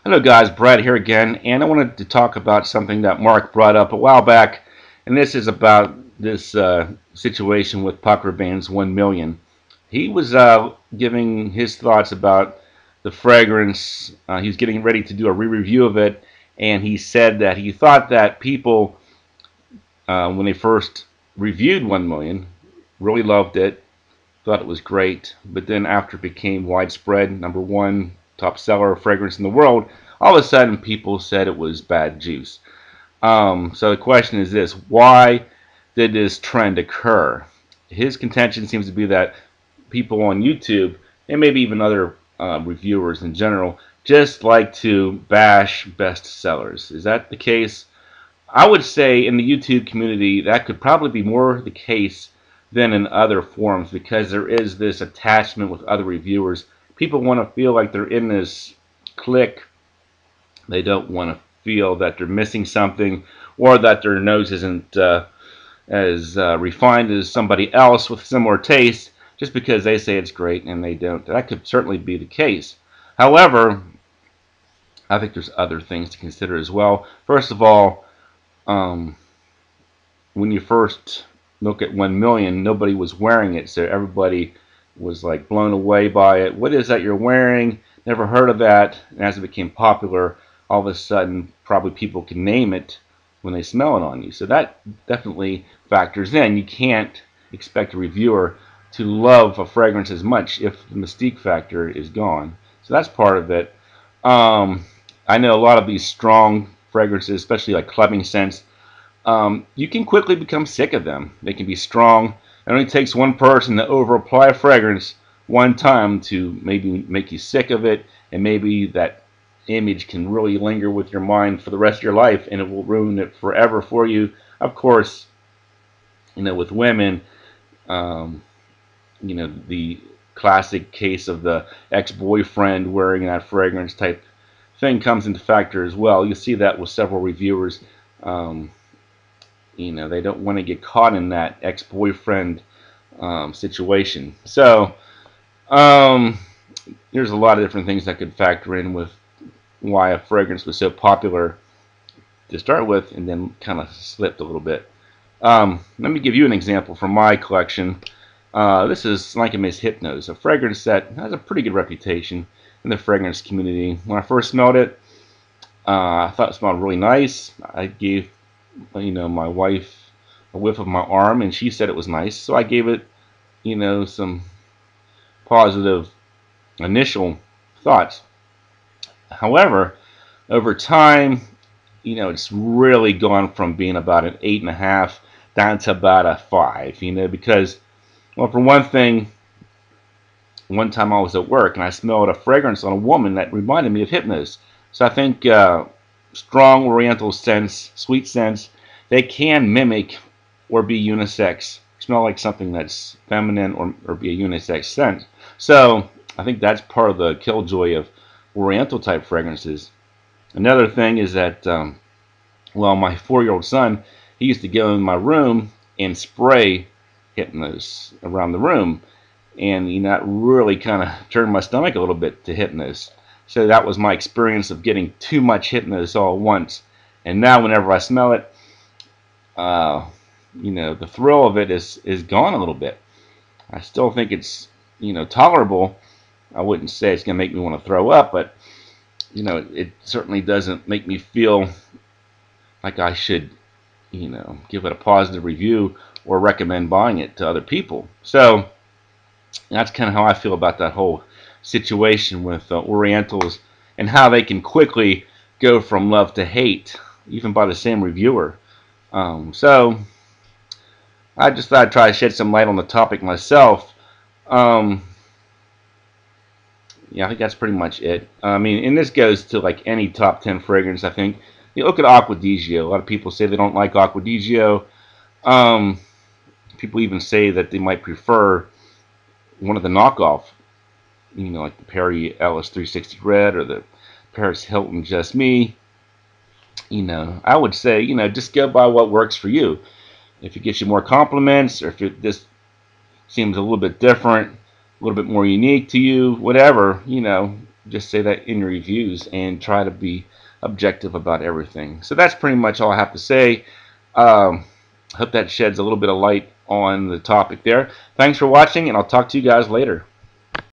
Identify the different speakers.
Speaker 1: Hello guys, Brad here again, and I wanted to talk about something that Mark brought up a while back, and this is about this situation with Pucker Band's 1 Million. He was giving his thoughts about the fragrance. He was getting ready to do a re-review of it, and he said that he thought that people, when they first reviewed 1 Million, really loved it, thought it was great, but then after it became widespread, number one top seller fragrance in the world, all of a sudden people said it was bad juice. So the question is this: why did this trend occur? His contention seems to be that people on YouTube, and maybe even other reviewers in general, just like to bash bestsellers. Is that the case? I would say in the YouTube community that could probably be more the case than in other forums, because there is this attachment with other reviewers. People want to feel like they're in this clique. They don't want to feel that they're missing something, or that their nose isn't as refined as somebody else with similar taste just because they say it's great and they don't. That could certainly be the case. However, I think there's other things to consider as well. First of all, when you first look at 1 Million, nobody was wearing it, so everybody was like blown away by it. What is that you're wearing? Never heard of that. And as it became popular, all of a sudden probably people can name it when they smell it on you. So that definitely factors in. You can't expect a reviewer to love a fragrance as much if the mystique factor is gone. So that's part of it. I know a lot of these strong fragrances, especially like clubbing scents, you can quickly become sick of them. They can be strong. It only takes one person to over apply a fragrance one time to maybe make you sick of it, and maybe that image can really linger with your mind for the rest of your life, and it will ruin it forever for you. Of course, with women, the classic case of the ex-boyfriend wearing that fragrance type thing comes into factor as well. You see that with several reviewers. They don't want to get caught in that ex-boyfriend situation. So there's a lot of different things that could factor in with why a fragrance was so popular to start with and then kind of slipped a little bit. Let me give you an example from my collection. This is Like a Miss Hypnose, a fragrance that has a pretty good reputation in the fragrance community. When I first smelled it, I thought it smelled really nice. I gave my wife a whiff of my arm, and she said it was nice, so I gave it some positive initial thoughts. However, over time, it's really gone from being about an 8.5 down to about a 5, because, well, for one thing, one time I was at work and I smelled a fragrance on a woman that reminded me of Hypnose. So I think strong oriental scents, sweet scents, they can mimic or be unisex, smell like something that's feminine, or be a unisex scent. So I think that's part of the killjoy of oriental type fragrances. Another thing is that, my 4-year-old son, he used to go in my room and spray Hypnose around the room, and that really kind of turned my stomach a little bit to Hypnose. So that was my experience of getting too much Hypnose all at once. And now whenever I smell it, the thrill of it is gone a little bit. I still think it's tolerable. I wouldn't say it's going to make me want to throw up, but it certainly doesn't make me feel like I should give it a positive review or recommend buying it to other people. So that's kind of how I feel about that whole situation with Orientals, and how they can quickly go from love to hate, even by the same reviewer. So I just thought I'd try to shed some light on the topic myself. Yeah, I think that's pretty much it. And this goes to like any top 10 fragrance, I think. You look at Acqua di Gio. A lot of people say they don't like Acqua di Gio. People even say that they might prefer one of the knockoff, like the Perry Ellis 360 Red or the Paris Hilton Just Me. I would say, just go by what works for you. If it gets you more compliments, or if it just seems a little bit different, a little bit more unique to you, whatever, just say that in your reviews and try to be objective about everything. So that's pretty much all I have to say. Hope that sheds a little bit of light on the topic there. Thanks for watching, and I'll talk to you guys later.